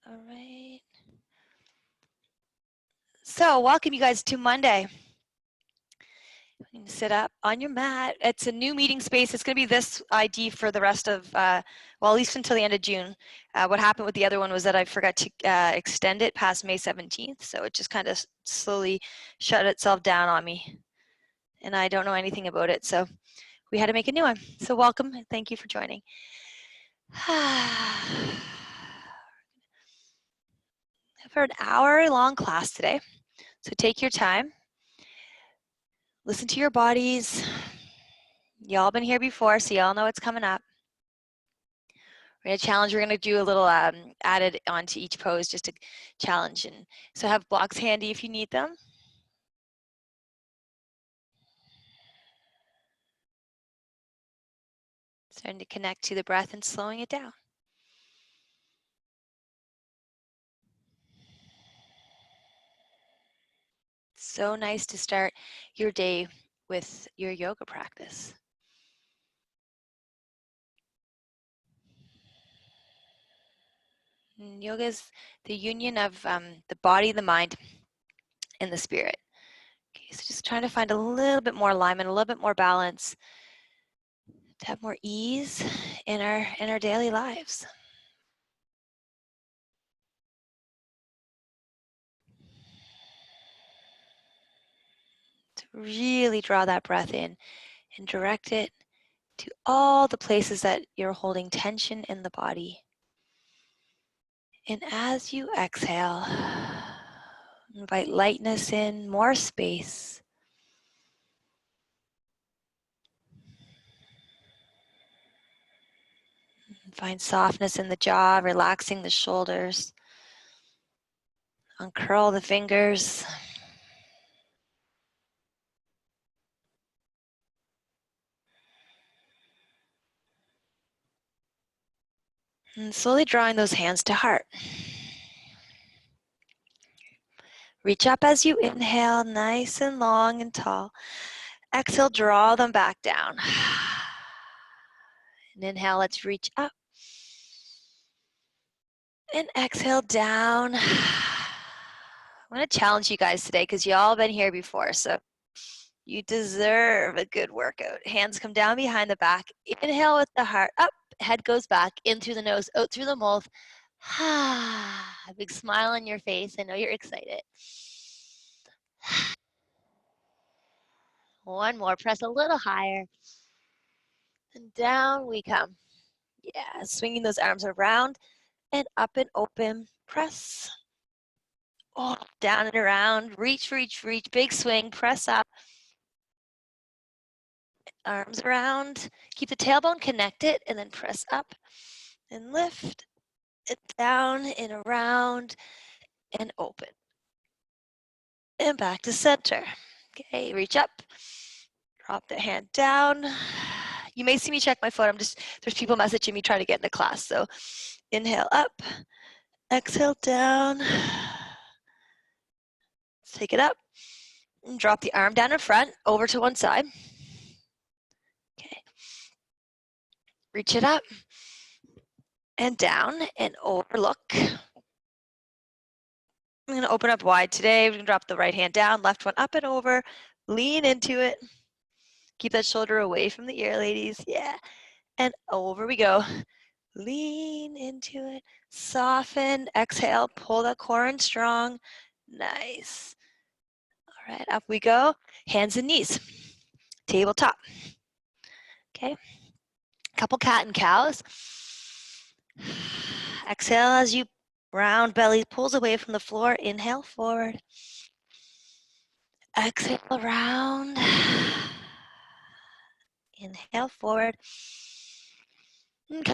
All right. So welcome you guys to Monday. You can sit up on your mat. It's a new meeting space. It's going to be this ID for the rest of, well, at least until the end of June. What happened with the other one was that I forgot to extend it past May 17th. So it just kind of slowly shut itself down on me. And I don't know anything about it. So we had to make a new one. So welcome. Thank you for joining. For an hour-long class today. So take your time. Listen to your bodies. Y'all been here before, so y'all know what's coming up. We're going to challenge. We're going to do a little added onto each pose just to challenge. And so have blocks handy if you need them. Starting to connect to the breath and slowing it down. So nice to start your day with your yoga practice. And yoga is the union of the body, the mind, and the spirit. Okay, so just trying to find a little bit more alignment, a little bit more balance, to have more ease in our daily lives. To really draw that breath in and direct it to all the places that you're holding tension in the body. And as you exhale, invite lightness in, more space. Find softness in the jaw, relaxing the shoulders. Uncurl the fingers. And slowly drawing those hands to heart. Reach up as you inhale, nice and long and tall. Exhale, draw them back down. And inhale, let's reach up. And exhale down. I'm going to challenge you guys today because y'all been here before, so you deserve a good workout. Hands come down behind the back. Inhale with the heart up. Head goes back, in through the nose, out through the mouth. A big smile on your face. I know you're excited. One more. Press a little higher. And down we come. Yeah, swinging those arms around and up and open. Press. Oh, down and around. Reach, reach, reach. Big swing. Press up. Arms around. Keep the tailbone connected and then press up and lift it down and around and open. And back to center. Okay, reach up. Drop the hand down. You may see me check my phone. There's people messaging me trying to get into class. So inhale up, exhale down. Let's take it up and drop the arm down in front, over to one side. Okay. Reach it up and down and over. Look. I'm going to open up wide today. We're going to drop the right hand down, left one up and over. Lean into it. Keep that shoulder away from the ear, ladies. Yeah. And over we go. Lean into it. Soften. Exhale. Pull that core in strong. Nice. All right. Up we go. Hands and knees. Tabletop. Okay. Couple cat and cows. Exhale as you round belly pulls away from the floor. Inhale forward. Exhale around. Inhale forward. Okay.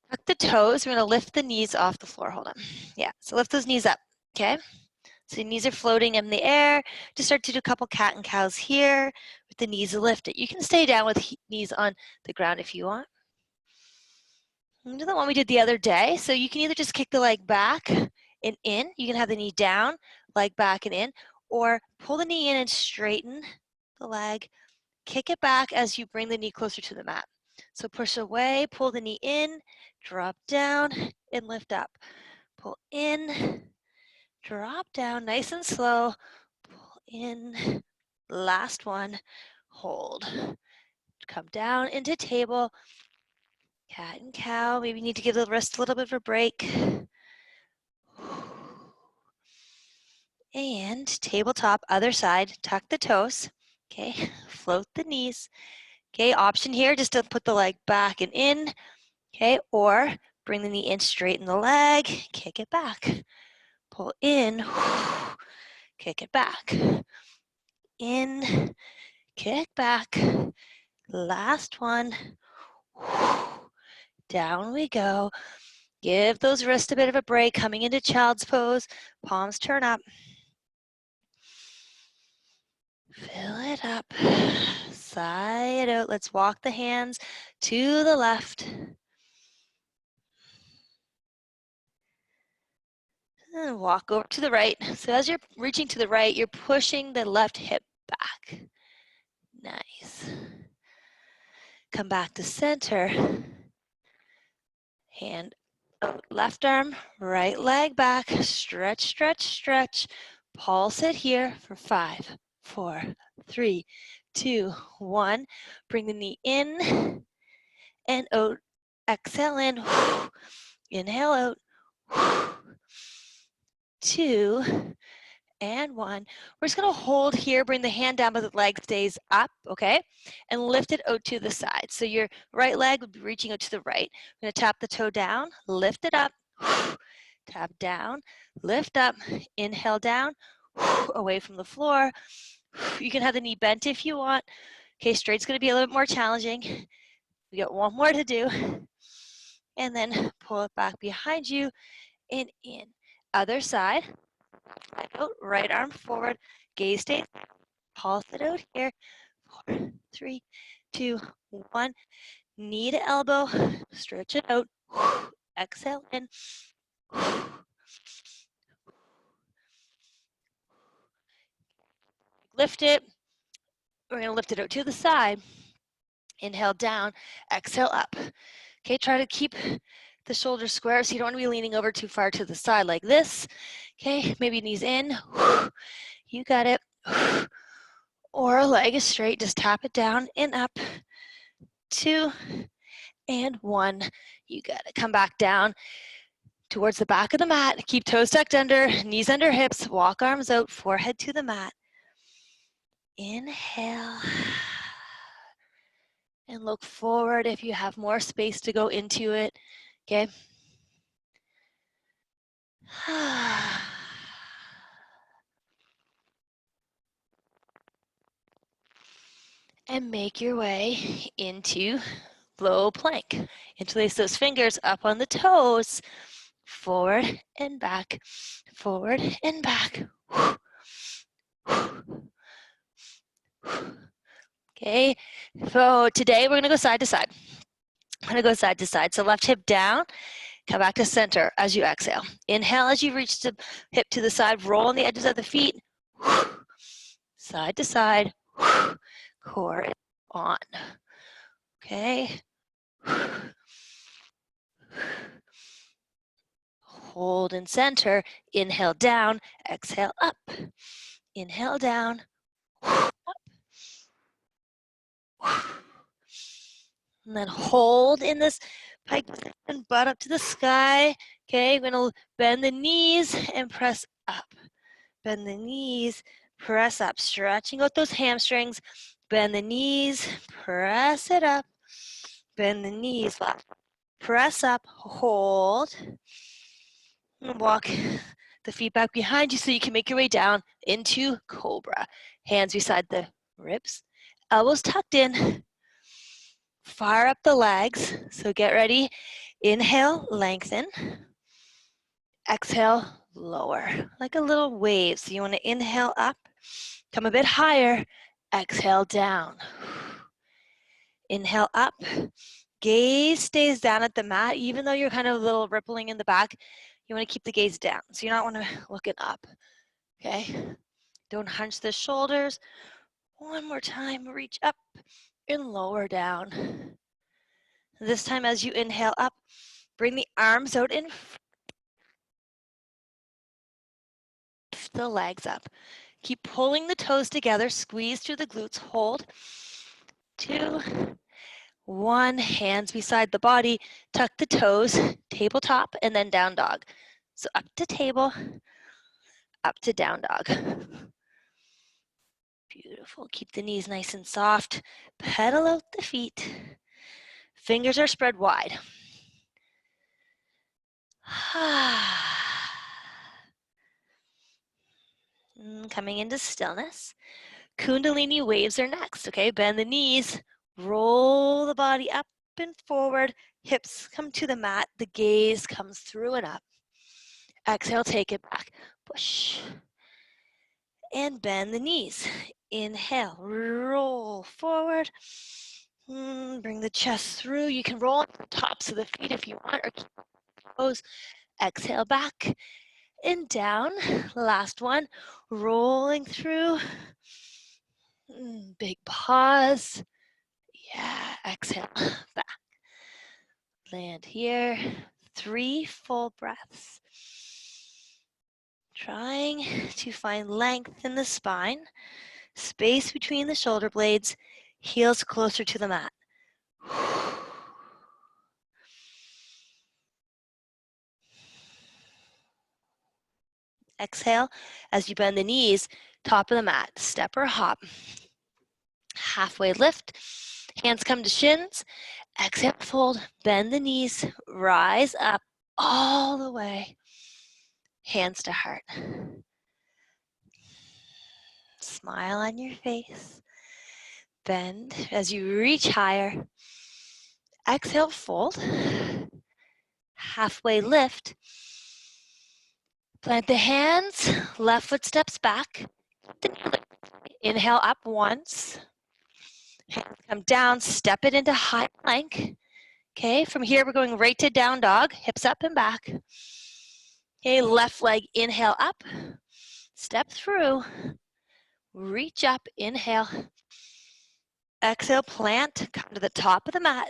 Tuck the toes. We're going to lift the knees off the floor. Hold on. Yeah. So lift those knees up. Okay. So the knees are floating in the air. Just start to do a couple cat and cows here with the knees lifted. You can stay down with knees on the ground if you want. Do the one we did the other day. So you can either just kick the leg back and in. You can have the knee down, leg back and in, or pull the knee in and straighten the leg. Kick it back as you bring the knee closer to the mat. So push away, pull the knee in, drop down, and lift up. Pull in, drop down, nice and slow. Pull in, last one, hold. Come down into table, cat and cow. Maybe you need to give the wrist a little bit of a break. And tabletop, other side, tuck the toes. Okay, float the knees. Okay, option here just to put the leg back and in. Okay, or bring the knee in, straighten the leg, kick it back. Pull in, kick it back. In, kick back. Last one. Down we go. Give those wrists a bit of a break. Coming into child's pose. Palms turn up. Fill it up. Sigh it out. Let's walk the hands to the left. And walk over to the right. So as you're reaching to the right, you're pushing the left hip back. Nice. Come back to center. Hand out, left arm, right leg back. Stretch, stretch, stretch. Pulse it here for 5, 4, 3, 2, 1. Bring the knee in and out. Exhale in. Inhale out. 2 and 1. We're just going to hold here, bring the hand down, but the leg stays up, okay? And lift it out to the side. So your right leg would be reaching out to the right. We're going to tap the toe down, lift it up, tap down, lift up, inhale down, away from the floor. You can have the knee bent if you want. Okay, straight's going to be a little bit more challenging. We got one more to do. And then pull it back behind you and in. Other side. Out, right arm forward, gaze stays, pulse it out here. 4, 3, 2, 1. Knee to elbow, stretch it out. Exhale in. Lift it. We're going to lift it out to the side. Inhale down, exhale up. Okay, try to keep the shoulders square so you don't want to be leaning over too far to the side like this. Okay, maybe knees in. You got it. Or a leg is straight, just tap it down and up. 2 and 1. You got it. Come back down towards the back of the mat. Keep toes tucked under, knees under hips. Walk arms out, forehead to the mat. Inhale. And look forward if you have more space to go into it. Okay. And make your way into low plank. Interlace those fingers up on the toes. Forward and back. Forward and back. Okay. So today we're going to go side to side. I'm going to go side to side. So left hip down. Come back to center as you exhale. Inhale as you reach the hip to the side. Roll on the edges of the feet. Side to side. Core on. Okay. Hold and center. Inhale down. Exhale up. Inhale down. Up. And then hold in this pike and butt up to the sky. Okay, we're going to bend the knees and press up. Bend the knees, press up. Stretching out those hamstrings. Bend the knees, press it up. Bend the knees, left. Press up, hold. And walk the feet back behind you so you can make your way down into cobra. Hands beside the ribs, elbows tucked in. Fire up the legs, so get ready. Inhale, lengthen. Exhale, lower, like a little wave. So you want to inhale up, come a bit higher. Exhale down. Inhale up. Gaze stays down at the mat, even though you're kind of a little rippling in the back. You want to keep the gaze down, so you don't want to look it up. Okay? Don't hunch the shoulders. One more time, reach up and lower down. This time as you inhale up, bring the arms out and lift the legs up. Keep pulling the toes together, squeeze through the glutes, hold. 2, 1, hands beside the body, tuck the toes, tabletop, and then down dog. So up to table, up to down dog. Beautiful, keep the knees nice and soft, pedal out the feet. Fingers are spread wide. Coming into stillness. Kundalini waves are next, okay? Bend the knees, roll the body up and forward, hips come to the mat, the gaze comes through and up. Exhale, take it back, push. And bend the knees. Inhale, roll forward. Bring the chest through. You can roll on the tops of the feet if you want, or keep the toes. Exhale back and down. Last one, rolling through. Big pause. Yeah, exhale back. Land here. 3 full breaths. Trying to find length in the spine, space between the shoulder blades, heels closer to the mat. Exhale as you bend the knees, top of the mat, step or hop. Halfway lift, hands come to shins. Exhale, fold, bend the knees, rise up all the way. Hands to heart. Smile on your face. Bend as you reach higher. Exhale, fold. Halfway lift. Plant the hands, left foot steps back. Inhale up once. Hands come down, step it into high plank. Okay, from here we're going right to down dog, hips up and back. Okay, left leg, inhale up, step through, reach up, inhale. Exhale, plant, come to the top of the mat.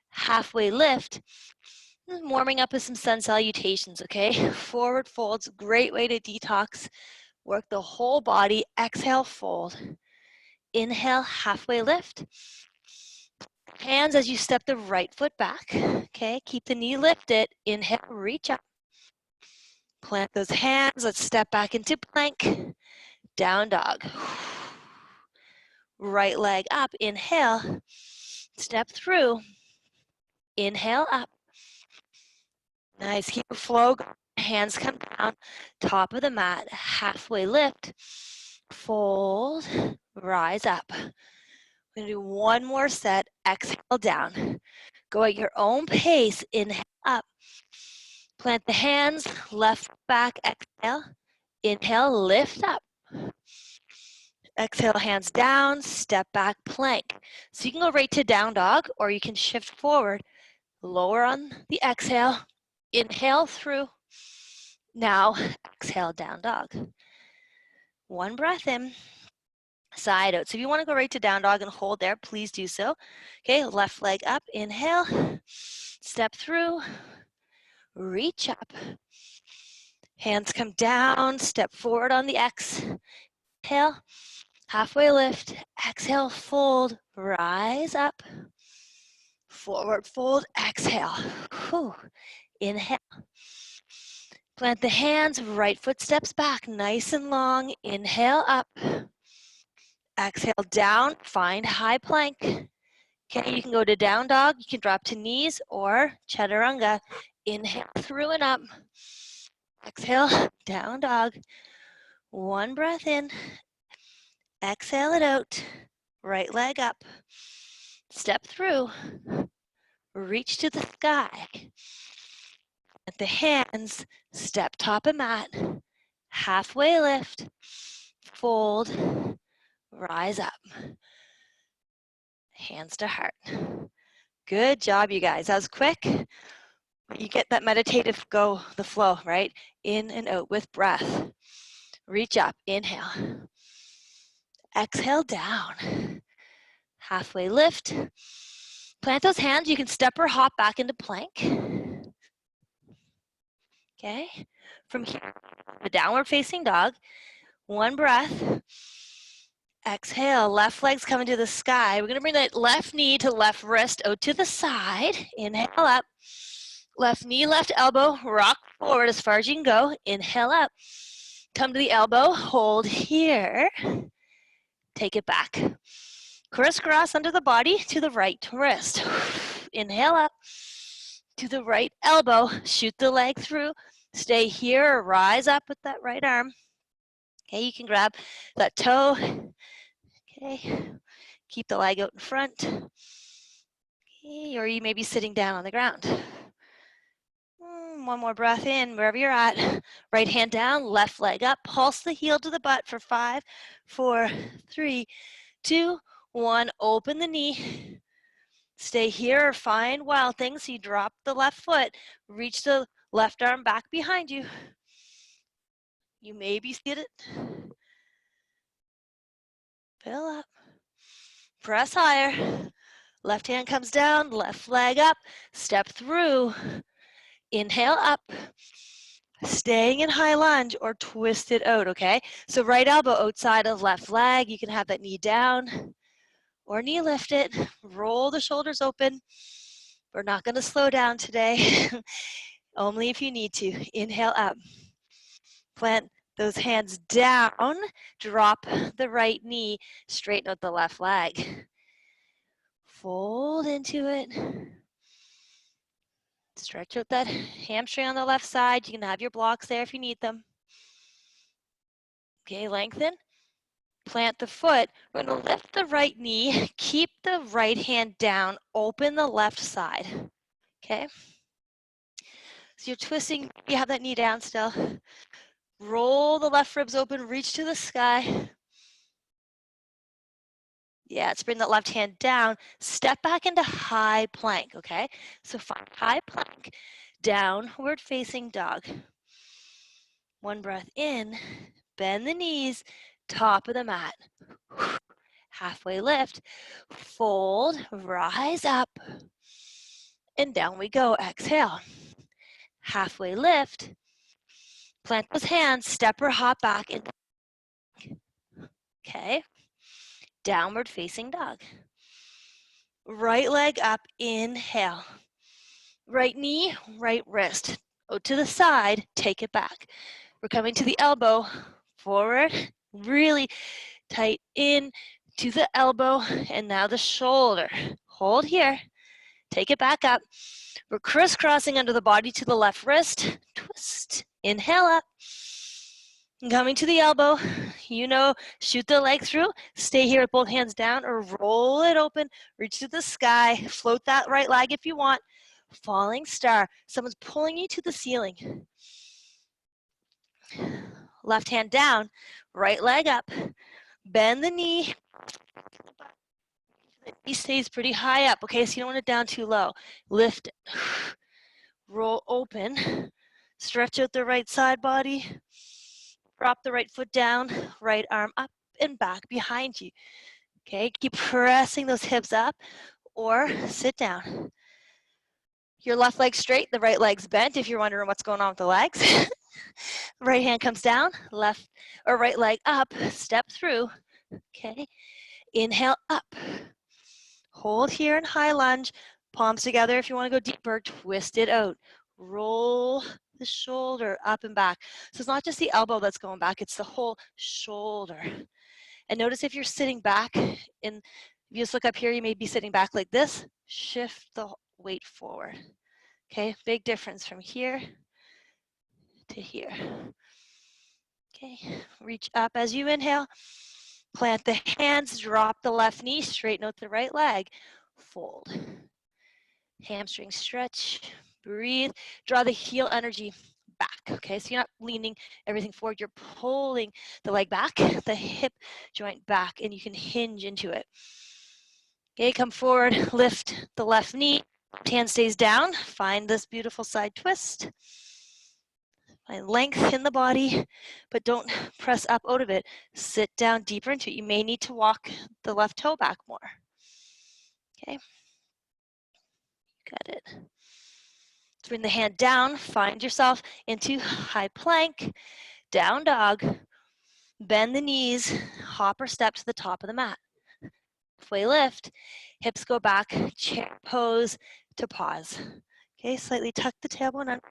Halfway lift. Warming up with some sun salutations, okay? Forward folds, great way to detox. Work the whole body. Exhale, fold. Inhale, halfway lift. Hands as you step the right foot back, okay? Keep the knee lifted. Inhale, reach up. Plant those hands. Let's step back into plank. Down dog. Right leg up. Inhale. Step through. Inhale up. Nice. Keep the flow going. Hands come down. Top of the mat. Halfway lift. Fold. Rise up. We're going to do one more set. Exhale down. Go at your own pace. Inhale up. Plant the hands. Left back. Exhale. Inhale. Lift up. Exhale, hands down, step back, plank. So you can go right to down dog, or you can shift forward. Lower on the exhale, inhale through. Now, exhale, down dog. One breath in, side out. So if you want to go right to down dog and hold there, please do so. Okay, left leg up, inhale, step through, reach up. Hands come down, step forward on the exhale. Halfway lift, exhale, fold, rise up, forward fold, exhale, whew. Inhale. Plant the hands, right foot steps back, nice and long, inhale up, exhale down, find high plank. Okay, you can go to down dog, you can drop to knees or chaturanga. Inhale through and up, exhale, down dog. One breath in, exhale it out, right leg up, step through, reach to the sky. At the hands, step top of mat, halfway lift, fold, rise up. Hands to heart. Good job, you guys. That was quick. You get that meditative go, the flow, right? In and out with breath. Reach up, inhale. Exhale down. Halfway lift. Plant those hands. You can step or hop back into plank. Okay. From here, a downward facing dog. One breath. Exhale, left leg's coming to the sky. We're gonna bring that left knee to left wrist out to the side. Inhale up. Left knee, left elbow, rock forward as far as you can go. Inhale up. Come to the elbow, hold here. Take it back. Crisscross under the body to the right wrist. Inhale up to the right elbow. Shoot the leg through. Stay here or rise up with that right arm. Okay, you can grab that toe. Okay, keep the leg out in front. Okay, or you may be sitting down on the ground. One more breath in, wherever you're at. Right hand down, left leg up. Pulse the heel to the butt for 5, 4, 3, 2, 1. Open the knee. Stay here or find wild things. So you drop the left foot. Reach the left arm back behind you. You may be seated. Fill up. Press higher. Left hand comes down, left leg up. Step through. Inhale up. Staying in high lunge or twist it out, okay? So right elbow outside of left leg. You can have that knee down or knee lifted. Roll the shoulders open. We're not going to slow down today. Only if you need to. Inhale up. Plant those hands down. Drop the right knee. Straighten out the left leg. Fold into it. Stretch out that hamstring on the left side. You can have your blocks there if you need them. Okay, lengthen. Plant the foot. We're going to lift the right knee. Keep the right hand down. Open the left side. Okay? So you're twisting. You have that knee down still. Roll the left ribs open. Reach to the sky. Yeah, let's bring that left hand down. Step back into high plank, okay? So find high plank, downward facing dog. One breath in, bend the knees, top of the mat. Halfway lift, fold, rise up, and down we go. Exhale. Halfway lift, plant those hands, step or hop back in. Okay. Downward facing dog. Right leg up, inhale. Right knee, right wrist. Out to the side, take it back. We're coming to the elbow, forward, really tight in to the elbow, and now the shoulder. Hold here, take it back up. We're crisscrossing under the body to the left wrist, twist, inhale up. Coming to the elbow, you know, shoot the leg through, stay here with both hands down or roll it open, reach to the sky, float that right leg if you want. Falling star, someone's pulling you to the ceiling. Left hand down, right leg up, bend the knee. The knee stays pretty high up, okay, so you don't want it down too low. Lift, roll open, stretch out the right side body. Drop the right foot down, right arm up and back behind you. Okay, keep pressing those hips up or sit down. Your left leg straight, the right leg's bent if you're wondering what's going on with the legs. Right hand comes down, left or right leg up, step through. Okay, inhale up. Hold here in high lunge, palms together if you want to go deeper, twist it out. Roll the shoulder up and back. So it's not just the elbow that's going back, it's the whole shoulder. And notice if you're sitting back, if you just look up here, you may be sitting back like this, shift the weight forward. Okay, big difference from here to here. Okay, reach up as you inhale, plant the hands, drop the left knee, straighten out the right leg, fold. Hamstring stretch, breathe, draw the heel energy back, okay? So you're not leaning everything forward, you're pulling the leg back, the hip joint back, and you can hinge into it. Okay, come forward, lift the left knee, left hand stays down, find this beautiful side twist. Find length in the body, but don't press up out of it. Sit down deeper into it. You may need to walk the left toe back more, okay? Got it. Let's bring the hand down, find yourself into high plank, down dog, bend the knees, hop or step to the top of the mat. Halfway lift, hips go back, chair pose to pause. Okay, slightly tuck the tailbone under.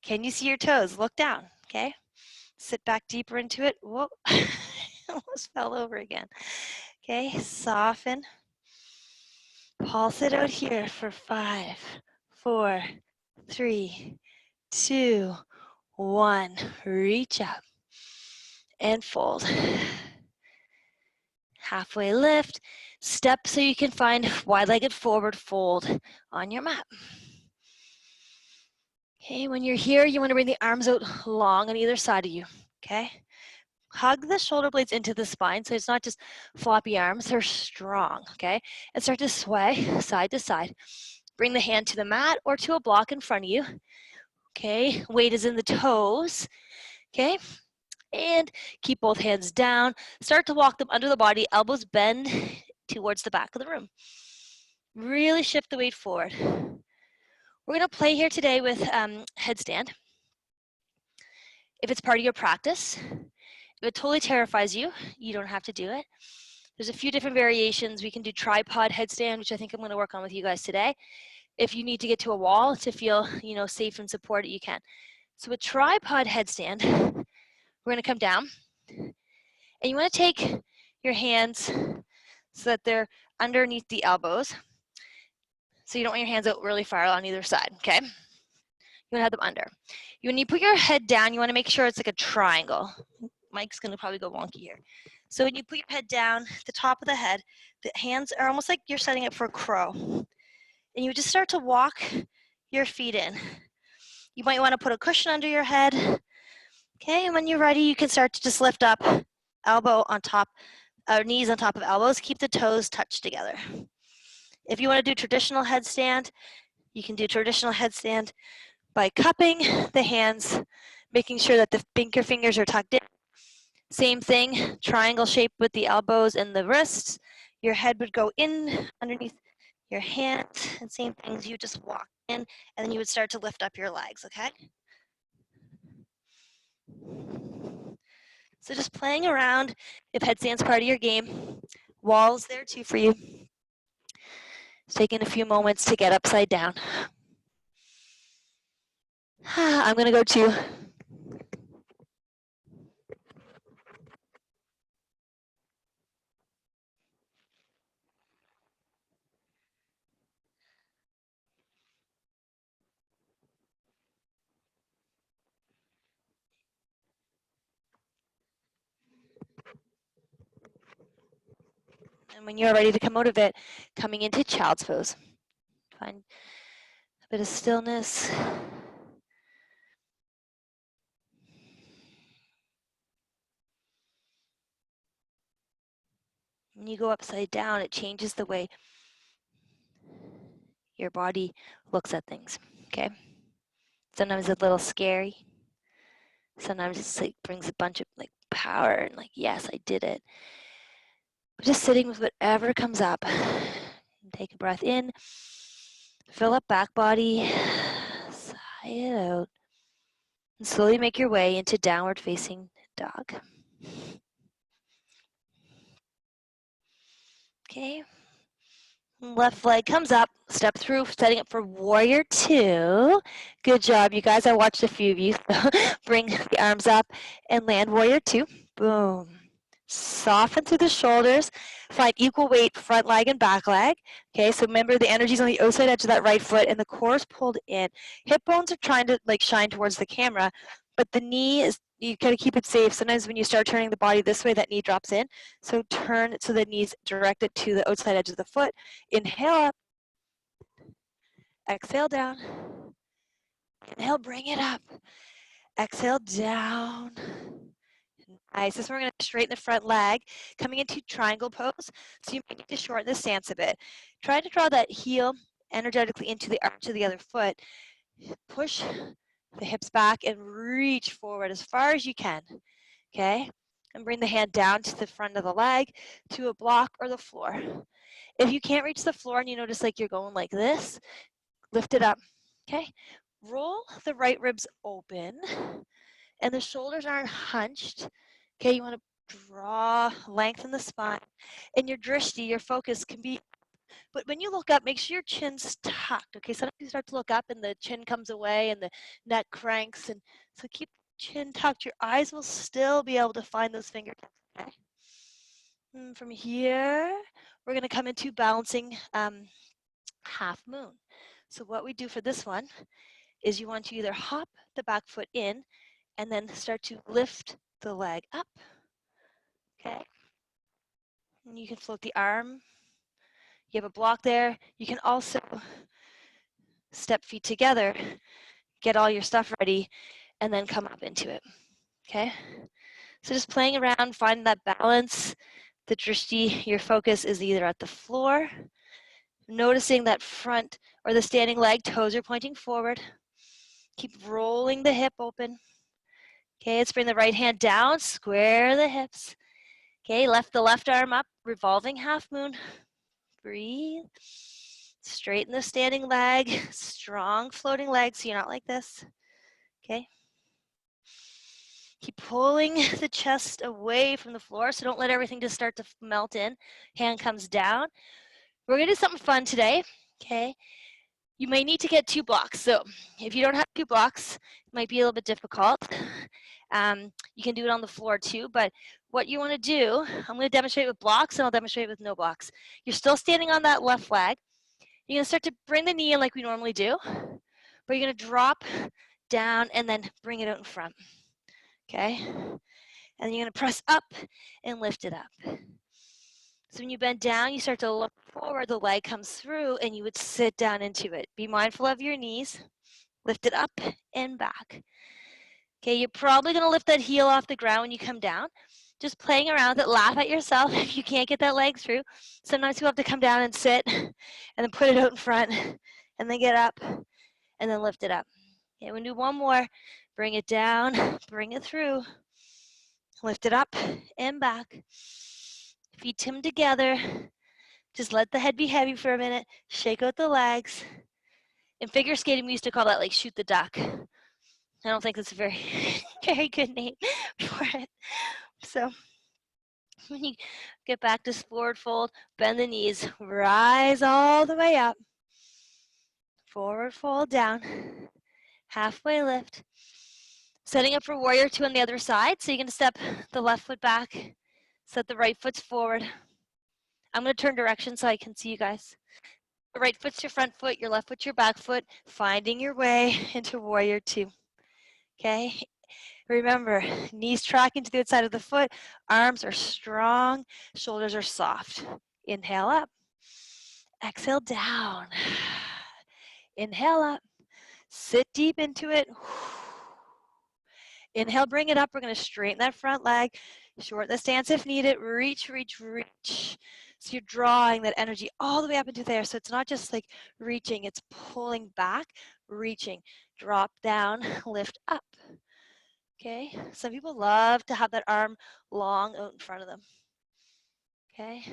Can you see your toes? Look down, okay? Sit back deeper into it. Whoa, almost fell over again. Okay, soften. Pulse it out here for 5, 4, 3, 2, 1. Reach up and fold. Halfway lift, step so you can find wide-legged forward fold on your mat. Okay, when you're here, you want to bring the arms out long on either side of you, okay? Hug the shoulder blades into the spine so it's not just floppy arms, they're strong, okay? And start to sway side to side. Bring the hand to the mat or to a block in front of you, okay? Weight is in the toes, okay? And keep both hands down. Start to walk them under the body, elbows bend towards the back of the room. Really shift the weight forward. We're gonna play here today with headstand. If it's part of your practice, if it totally terrifies you, you don't have to do it. There's a few different variations. We can do tripod headstand, which I think I'm gonna work on with you guys today. If you need to get to a wall to feel, safe and supported, you can. So with tripod headstand, we're gonna come down, and you wanna take your hands so that they're underneath the elbows. So you don't want your hands out really far on either side, okay? You wanna have them under. When you put your head down, you wanna make sure it's like a triangle. Mike's gonna probably go wonky here. So when you put your head down, the top of the head, the hands are almost like you're setting up for a crow. And you just start to walk your feet in. You might wanna put a cushion under your head. Okay, and when you're ready, you can start to just lift up, elbow on top, knees on top of elbows, keep the toes touched together. If you wanna do traditional headstand, you can do traditional headstand by cupping the hands, making sure that the pinker fingers are tucked in. Same thing, triangle shape with the elbows and the wrists. Your head would go in underneath your hand, and same things, you just walk in, and then you would start to lift up your legs, okay? So just playing around, if headstand's part of your game, walls there too for you. Just taking a few moments to get upside down. I'm gonna go to and when you're ready to come out of it, coming into child's pose. Find a bit of stillness. When you go upside down, it changes the way your body looks at things, okay? Sometimes it's a little scary. Sometimes it's like brings a bunch of like power and like, yes, I did it. But just sitting with whatever comes up. Take a breath in, fill up back body, sigh it out, and slowly make your way into downward facing dog. Okay. Left leg comes up, step through, setting up for warrior 2. Good job, you guys. I watched a few of you. So bring the arms up and land warrior 2. Boom. Soften through the shoulders. Find equal weight front leg and back leg. Okay, so remember the energy's on the outside edge of that right foot and the core is pulled in. Hip bones are trying to like shine towards the camera, but the knee is, you gotta keep it safe. Sometimes when you start turning the body this way, that knee drops in. So turn so the knee's directed to the outside edge of the foot. Inhale up. Exhale down. Inhale, bring it up. Exhale down. Nice. This one we're going to straighten the front leg, coming into triangle pose. So you may need to shorten the stance a bit. Try to draw that heel energetically into the arch of the other foot. Push the hips back and reach forward as far as you can. Okay? and bring the hand down to the front of the leg, to a block or the floor. If you can't reach the floor and you notice like you're going like this, lift it up, okay? Roll the right ribs open and the shoulders aren't hunched. Okay, you want to draw, lengthen the spine. And your drishti, your focus can be, but when you look up, make sure your chin's tucked. Okay, sometimes you start to look up and the chin comes away and the neck cranks. And so keep chin tucked. Your eyes will still be able to find those fingertips. Okay. And from here, we're going to come into balancing half moon. So what we do for this one is you want to either hop the back foot in and then start to lift the leg up. Okay. And you can float the arm. You have a block there. You can also step feet together, get all your stuff ready, and then come up into it. Okay. So just playing around, finding that balance. The drishti, your focus is either at the floor, noticing that front or the standing leg, toes are pointing forward. Keep rolling the hip open. Okay, let's bring the right hand down, square the hips. Okay, the left arm up, revolving half moon. Breathe. Straighten the standing leg, strong floating leg, so you're not like this. Okay. Keep pulling the chest away from the floor, so don't let everything just start to melt in. Hand comes down. We're gonna do something fun today, okay? You may need to get 2 blocks. So if you don't have 2 blocks, it might be a little bit difficult. You can do it on the floor too, but what you wanna do, I'm gonna demonstrate with blocks and I'll demonstrate with no blocks. You're still standing on that left leg. You're gonna start to bring the knee in like we normally do, but you're gonna drop down and then bring it out in front, okay? And you're gonna press up and lift it up. So when you bend down, you start to look forward, the leg comes through and you would sit down into it. Be mindful of your knees, lift it up and back. Okay, you're probably gonna lift that heel off the ground when you come down. Just playing around with it, laugh at yourself if you can't get that leg through. Sometimes you have to come down and sit and then put it out in front and then get up and then lift it up. Okay, we'll do one more. Bring it down, bring it through. Lift it up and back. Feet come together. Just let the head be heavy for a minute. Shake out the legs. In figure skating, we used to call that like shoot the duck. I don't think that's a very, very good name for it. So when you get back to forward fold, bend the knees, rise all the way up. Forward fold down, halfway lift. Setting up for warrior 2 on the other side. So you're gonna step the left foot back, set the right foot forward. I'm gonna turn direction so I can see you guys. The right foot's your front foot, your left foot's your back foot, finding your way into warrior 2. Okay, remember, knees tracking to the outside of the foot, arms are strong, shoulders are soft. Inhale up, exhale down. Inhale up, sit deep into it. Inhale, bring it up. We're going to straighten that front leg, shorten the stance if needed. Reach, reach, reach. So you're drawing that energy all the way up into there. So it's not just like reaching, it's pulling back, reaching, drop down, lift up. Okay, some people love to have that arm long out in front of them. Okay,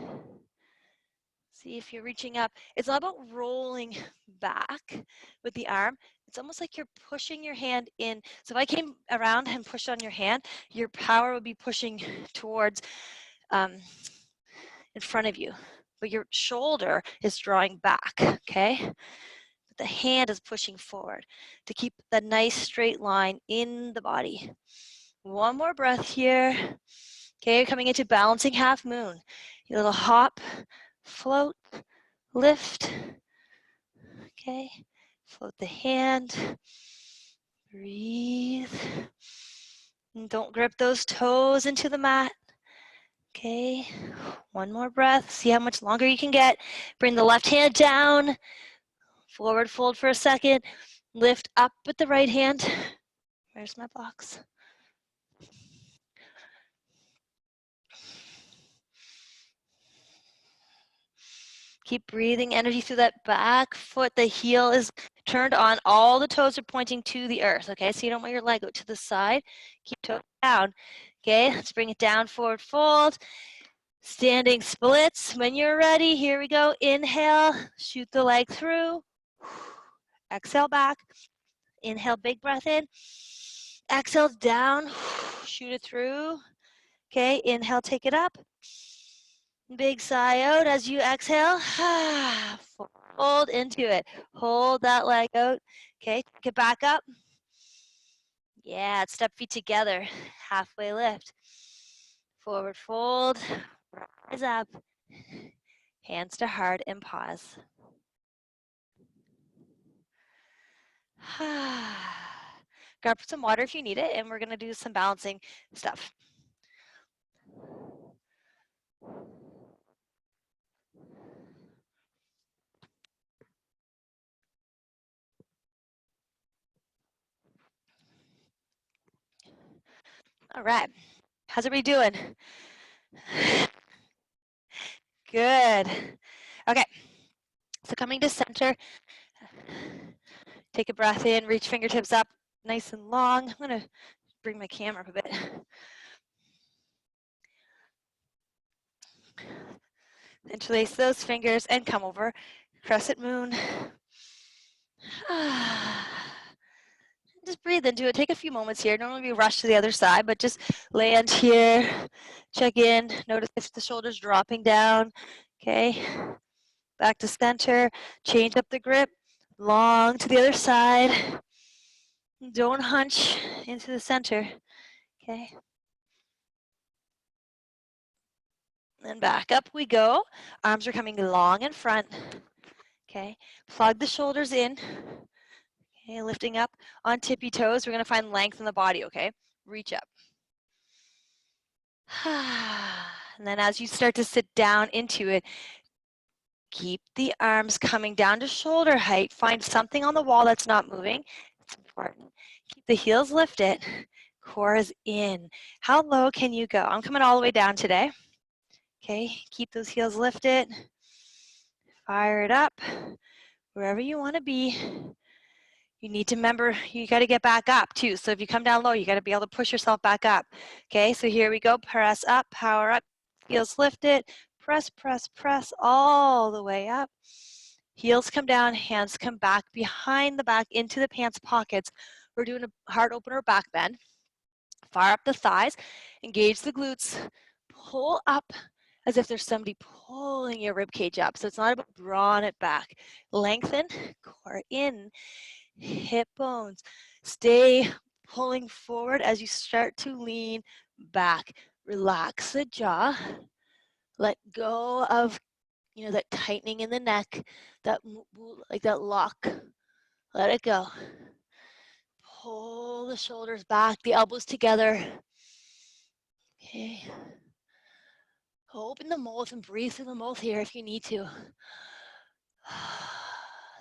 see if you're reaching up. It's not about rolling back with the arm. It's almost like you're pushing your hand in. So if I came around and pushed on your hand, your power would be pushing towards in front of you. But your shoulder is drawing back, okay? But the hand is pushing forward to keep that nice straight line in the body. One more breath here. Okay, coming into balancing half moon. Your little hop, float, lift. Okay, float the hand. Breathe. And don't grip those toes into the mat. Okay, one more breath. See how much longer you can get. Bring the left hand down. Forward fold for a second. Lift up with the right hand. Where's my box? Keep breathing energy through that back foot. The heel is turned on. All the toes are pointing to the earth, okay? So you don't want your leg out to the side. Keep toes down. Okay, let's bring it down, forward fold. Standing splits. When you're ready, here we go. Inhale, shoot the leg through. Exhale back. Inhale, big breath in. Exhale down, shoot it through. Okay, inhale, take it up. Big sigh out as you exhale. Fold into it. Hold that leg out. Okay, take it back up. Yeah, step feet together. Halfway lift. Forward fold. Rise up. Hands to heart and pause. Grab some water if you need it, and we're going to do some balancing stuff. All right. How's everybody doing? Good. Okay. So coming to center, take a breath in, reach fingertips up nice and long. I'm going to bring my camera up a bit. Interlace those fingers and come over. Crescent moon. Just breathe into it. Take a few moments here. Don't be rushed to the other side, but just land here. Check in. Notice if the shoulder's dropping down. Okay. Back to center. Change up the grip. Long to the other side. Don't hunch into the center. Okay. And back up we go. Arms are coming long in front. Okay. Plug the shoulders in. Okay, lifting up on tippy toes. We're going to find length in the body, okay? Reach up. And then as you start to sit down into it, keep the arms coming down to shoulder height. Find something on the wall that's not moving. It's important. Keep the heels lifted. Core is in. How low can you go? I'm coming all the way down today. Okay, keep those heels lifted. Fire it up. Wherever you want to be. You need to remember, you got to get back up too. So if you come down low, you got to be able to push yourself back up. Okay, so here we go. Press up, power up, heels lifted. Press, press, press all the way up. Heels come down, hands come back behind the back into the pants pockets. We're doing a heart opener back bend. Fire up the thighs, engage the glutes, pull up as if there's somebody pulling your rib cage up. So it's not about drawing it back. Lengthen, core in. Hip bones. Stay pulling forward as you start to lean back. Relax the jaw. Let go of, that tightening in the neck, that lock. Let it go. Pull the shoulders back, the elbows together. Okay. Open the mouth and breathe through the mouth here if you need to.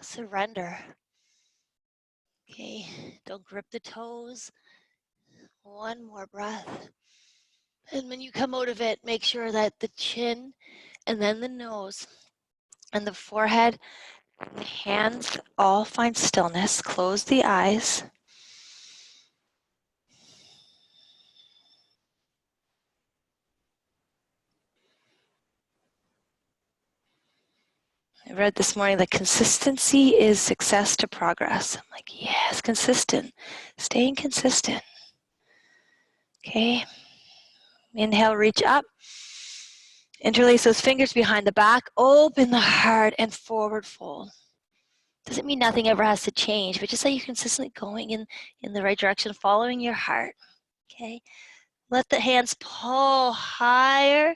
Surrender. Okay, don't grip the toes. One more breath. And when you come out of it, make sure that the chin and then the nose and the forehead and the hands all find stillness. Close the eyes. I read this morning that consistency is success to progress. I'm like, yes, consistent. Staying consistent. Okay. Inhale, reach up. Interlace those fingers behind the back. Open the heart and forward fold. Doesn't mean nothing ever has to change, but just that you're consistently going in the right direction, following your heart. Okay. Let the hands pull higher.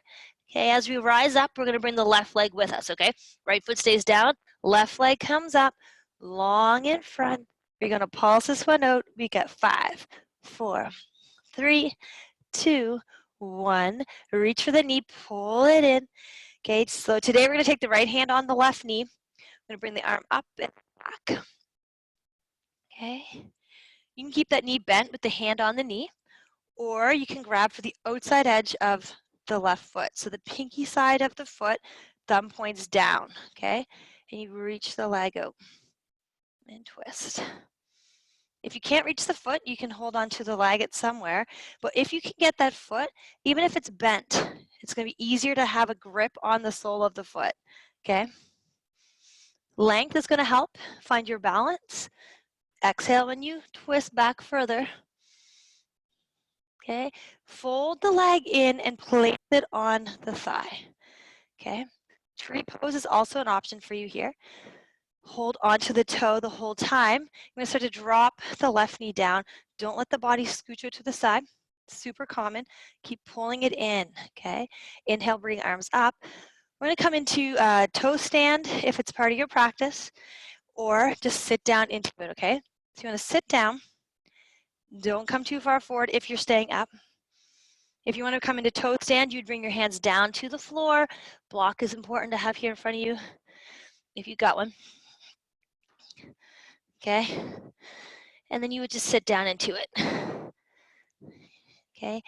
Okay, as we rise up, we're going to bring the left leg with us, okay? Right foot stays down, left leg comes up, long in front. We're going to pulse this one out. We got 5, 4, 3, 2, 1. Reach for the knee, pull it in. Okay, so today we're going to take the right hand on the left knee. I'm going to bring the arm up and back. Okay, you can keep that knee bent with the hand on the knee, or you can grab for the outside edge of the left foot. So the pinky side of the foot, thumb points down, okay? And you reach the leg out and twist. If you can't reach the foot, you can hold on to the leg somewhere. But if you can get that foot, even if it's bent, it's going to be easier to have a grip on the sole of the foot, okay? Length is going to help find your balance. Exhale when you twist back further. Okay, fold the leg in and place it on the thigh. Okay, tree pose is also an option for you here. Hold onto the toe the whole time. You're going to start to drop the left knee down. Don't let the body scooch out to the side. Super common. Keep pulling it in. Okay, inhale, bring arms up. We're going to come into toe stand if it's part of your practice, or just sit down into it. Okay, so you want to sit down. Don't come too far forward if you're staying up. If you want to come into toe stand, you'd bring your hands down to the floor. Block is important to have here in front of you if you got one. Okay. And then you would just sit down into it. Okay.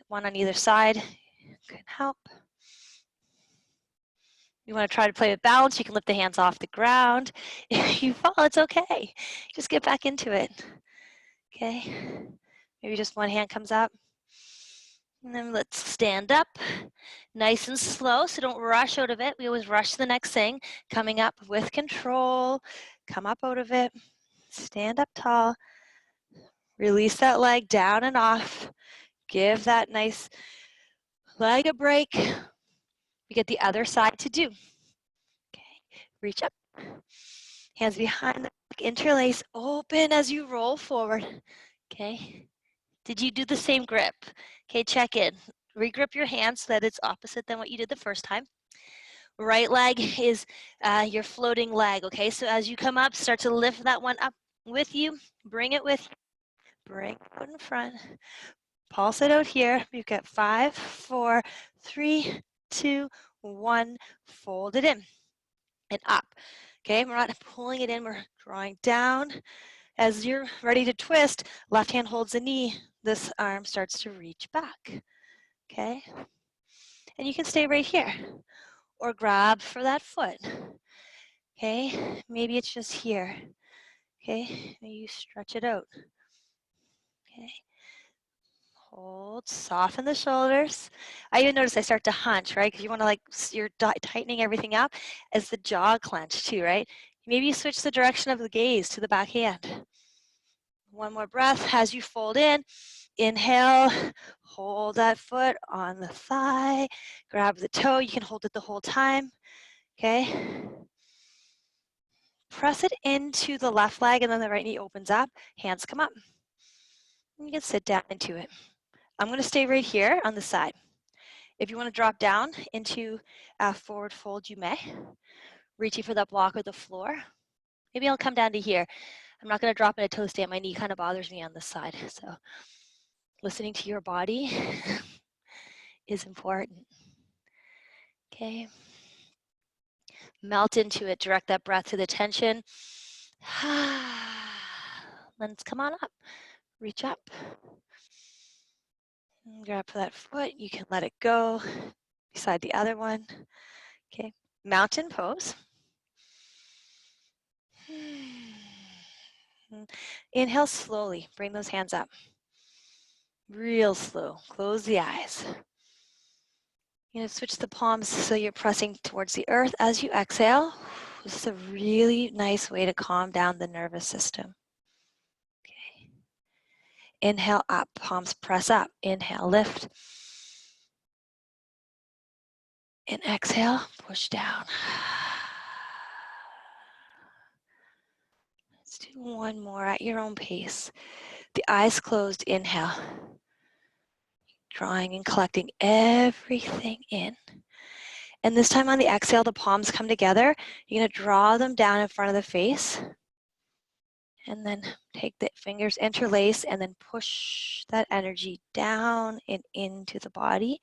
One on either side can help. You want to try to play with balance, you can lift the hands off the ground. If you fall, it's okay. Just get back into it. Okay. Maybe just one hand comes up. And then let's stand up, nice and slow, so don't rush out of it. We always rush the next thing. Coming up with control, come up out of it, stand up tall, release that leg down and off, give that nice leg a break. We get the other side to do. Okay, reach up, hands behind the back, interlace, open as you roll forward. Okay, did you do the same grip? Okay, check in. Regrip your hands so that it's opposite than what you did the first time. Right leg is your floating leg, okay? So as you come up, start to lift that one up with you. Bring it with you. Bring it out in front. Pulse it out here. You've got 5, 4, 3, 2, 1. Fold it in and up. Okay, we're not pulling it in. We're drawing down. As you're ready to twist, left hand holds the knee. This arm starts to reach back. Okay, and you can stay right here or grab for that foot. Okay, maybe it's just here. Okay, maybe you stretch it out. Okay, hold, soften the shoulders. I even notice I start to hunch, right? Because you want to you're tightening everything up as the jaw clenched too, right? Maybe you switch the direction of the gaze to the back hand. One more breath as you fold in. Inhale, hold that foot on the thigh, grab the toe. You can hold it the whole time, okay? Press it into the left leg and then the right knee opens up, hands come up. And you can sit down into it. I'm going to stay right here on the side. If you want to drop down into a forward fold, you may. Reaching for that block or the floor. Maybe I'll come down to here. I'm not going to drop in a toe stand. My knee kind of bothers me on this side. So listening to your body is important. Okay. Melt into it. Direct that breath to the tension. Let's come on up. Reach up. Grab for that foot. You can let it go beside the other one. Okay. Mountain pose. Inhale slowly. Bring those hands up. Real slow. Close the eyes. You're going to switch the palms so you're pressing towards the earth as you exhale. This is a really nice way to calm down the nervous system. Okay. Inhale up, palms press up. Inhale, lift. And exhale, push down. Let's do one more at your own pace. The eyes closed, inhale. Drawing and collecting everything in. And this time on the exhale, the palms come together. You're going to draw them down in front of the face. And then take the fingers, interlace, and then push that energy down and into the body.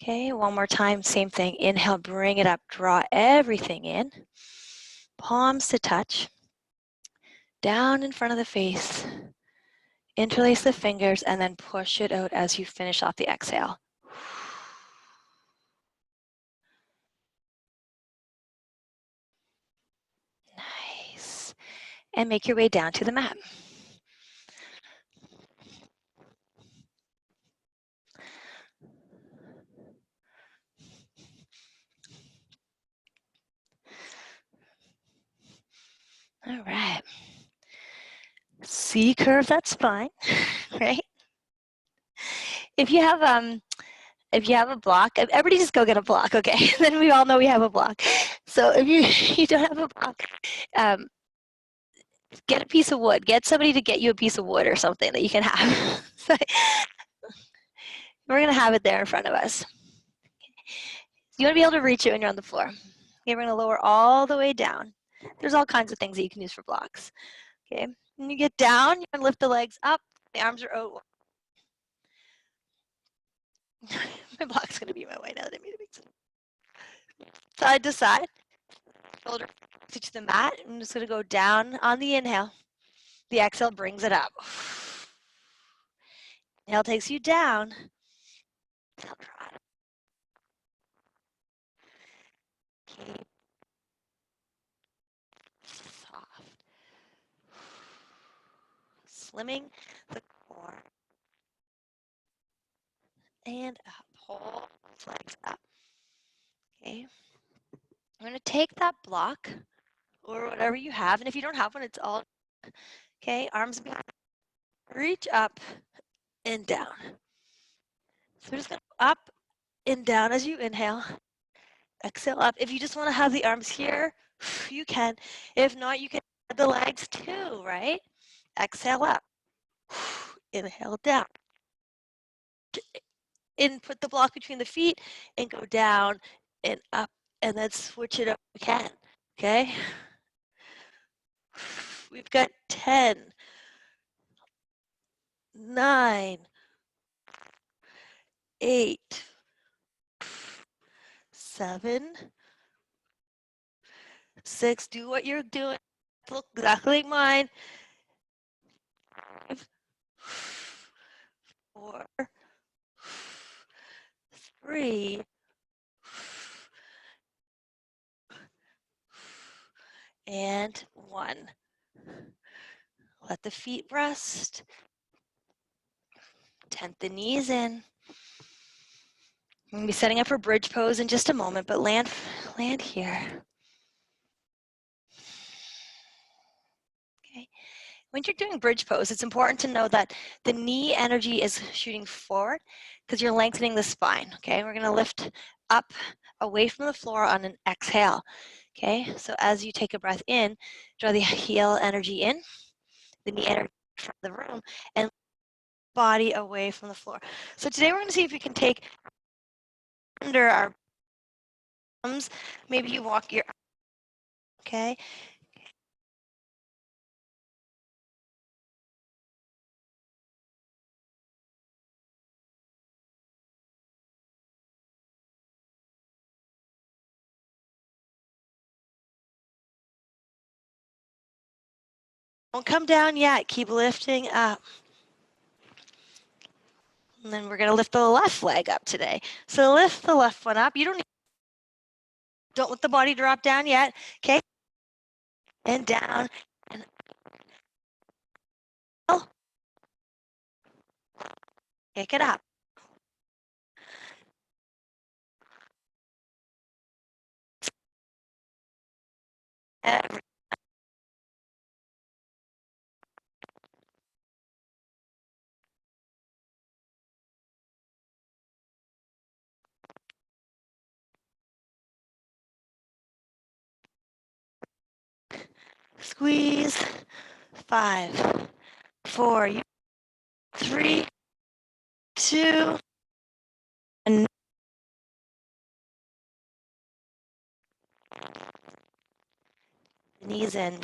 Okay, one more time, same thing. Inhale, bring it up, draw everything in. Palms to touch. Down in front of the face. Interlace the fingers and then push it out as you finish off the exhale. Nice. And make your way down to the mat. C curve that spine, right? If you have a block, everybody just go get a block, okay? Then we all know we have a block. So if you don't have a block, get a piece of wood. Get somebody to get you a piece of wood or something that you can have. So we're gonna have it there in front of us. You wanna be able to reach it when you're on the floor. Okay, we're gonna lower all the way down. There's all kinds of things that you can use for blocks. Okay, when you get down, you're gonna lift the legs up. The arms are out. My block's gonna be my way now that I made a big sound. Side to side, shoulder to the mat. I'm just gonna go down on the inhale. The exhale brings it up. Inhale takes you down. Exhale, drop. Keep soft. Slimming the core. And up. Pull those legs up. Okay. I'm going to take that block or whatever you have. And if you don't have one, it's all okay. Arms behind. Reach up and down. So we're just going to go up and down as you inhale. Exhale up. If you just want to have the arms here, you can. If not, you can add the legs too, right? Exhale up. Inhale down. Put the block between the feet and go down and up, and then switch it up again, okay? We've got 10, 9, 8, 7, 6. Do what you're doing. Look exactly like mine. 5, 4, 3, and 1. Let the feet rest. Tent the knees in. I'm going to be setting up for bridge pose in just a moment, but land here. Okay. When you're doing bridge pose, it's important to know that the knee energy is shooting forward because you're lengthening the spine, okay? We're going to lift up away from the floor on an exhale, okay? So as you take a breath in, draw the heel energy in, the knee energy from the room, and body away from the floor. So today we're going to see if we can take under our thumbs, maybe you walk your, okay? Don't come down yet, keep lifting up. And then we're going to lift the left leg up today. So lift the left one up. Don't let the body drop down yet. Okay. And down. And kick it up. Squeeze. 5, 4, 3, 2, and knees in.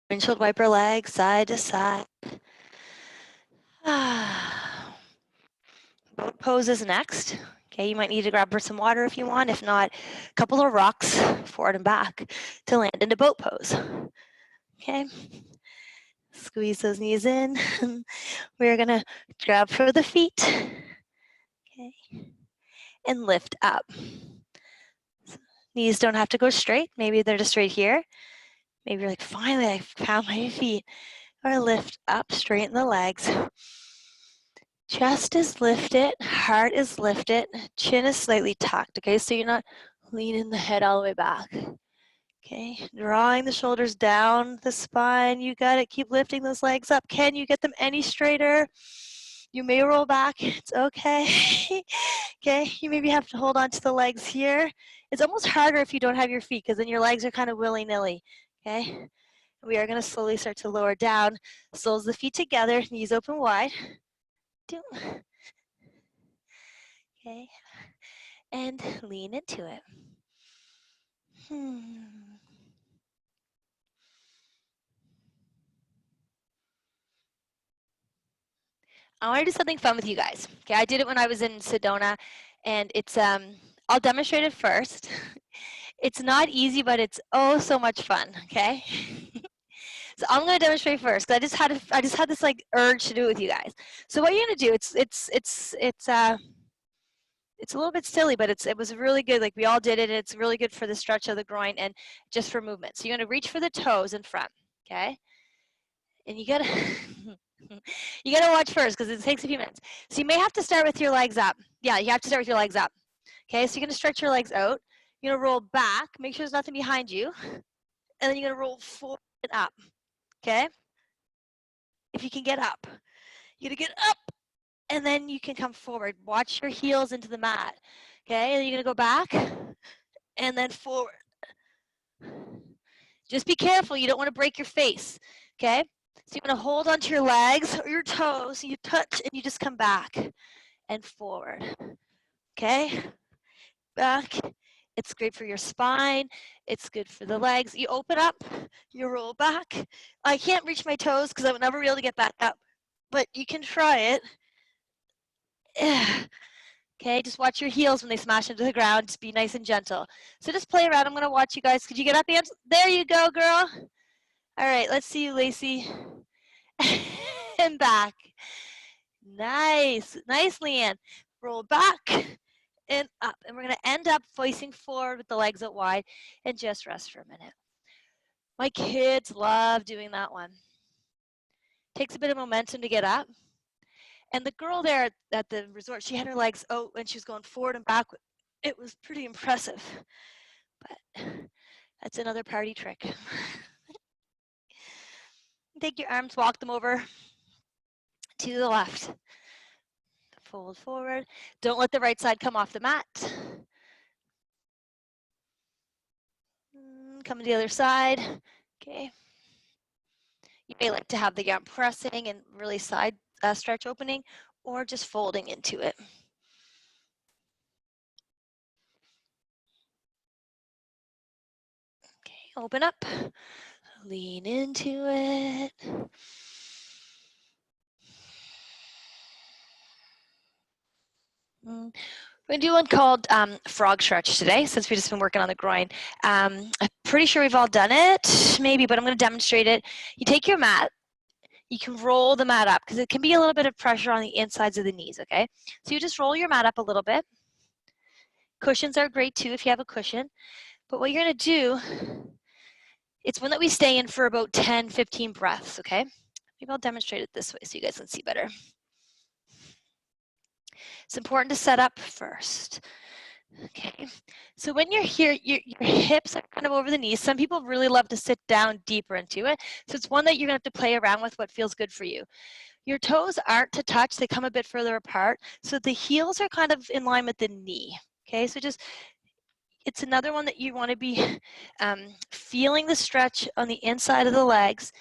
Windshield wiper leg side to side. Boat pose is next. Okay, you might need to grab some water if you want. If not, a couple of rocks forward and back to land into boat pose. Okay, squeeze those knees in. We're gonna grab for the feet. Okay, and lift up. Knees don't have to go straight. Maybe they're just right here. Maybe you're like, finally, I found my feet. Or lift up, straighten the legs. Chest is lifted, heart is lifted, chin is slightly tucked, okay? So you're not leaning the head all the way back. Okay, drawing the shoulders down the spine. You got it. Keep lifting those legs up. Can you get them any straighter? You may roll back. It's okay. Okay, you maybe have to hold on to the legs here. It's almost harder if you don't have your feet because then your legs are kind of willy-nilly. Okay, we are going to slowly start to lower down. Soles of the feet together, knees open wide. Okay, and lean into it. I want to do something fun with you guys. Okay, I did it when I was in Sedona, and it's I'll demonstrate it first. It's not easy, but it's oh so much fun. Okay, so I'm going to demonstrate first because I just had this like urge to do it with you guys. So what you're going to do? It's a little bit silly, but it was really good. Like we all did it. It's really good for the stretch of the groin and just for movement. So you're going to reach for the toes in front. Okay, and you gotta you gotta watch first because it takes a few minutes. So you may have to start with your legs up. Yeah, you have to start with your legs up. Okay, so you're gonna stretch your legs out. You're gonna roll back, make sure there's nothing behind you, and then you're gonna roll forward and up. Okay? If you can get up. You're gonna get up and then you can come forward. Watch your heels into the mat. Okay, and then you're gonna go back and then forward. Just be careful, you don't want to break your face. Okay? So you're gonna hold onto your legs or your toes, you touch and you just come back and forward. Okay? Back. It's great for your spine. It's good for the legs. You open up, you roll back. I can't reach my toes because I would never be able to get back up, but you can try it. Okay, just watch your heels when they smash into the ground. Just be nice and gentle. So just play around. I'm going to watch you guys. Could you get up, Ange? There you go, girl. All right, let's see you, Lacey. And back. Nice. Nice, Leanne. Roll back and up. And we're going to end up facing forward with the legs out wide and just rest for a minute. My kids love doing that one. Takes a bit of momentum to get up. And the girl there at the resort, she had her legs out and she was going forward and back. It was pretty impressive. But that's another party trick. Take your arms, walk them over to the left. Fold forward. Don't let the right side come off the mat. Come to the other side. Okay. You may like to have the arm pressing and really side stretch opening, or just folding into it. Okay, open up. Lean into it. We're going to do one called frog stretch today, since we've just been working on the groin. I'm pretty sure we've all done it, maybe, but I'm going to demonstrate it. You take your mat. You can roll the mat up, because it can be a little bit of pressure on the insides of the knees, okay? So you just roll your mat up a little bit. Cushions are great, too, if you have a cushion. But what you're going to do, it's one that we stay in for about 10, 15 breaths, okay? Maybe I'll demonstrate it this way so you guys can see better. It's important to set up first. Okay, so when you're here, your hips are kind of over the knees. Some people really love to sit down deeper into it. So it's one that you're gonna have to play around with what feels good for you. Your toes aren't to touch, they come a bit further apart. So the heels are kind of in line with the knee. Okay, so just, it's another one that you wanna be feeling the stretch on the inside of the legs.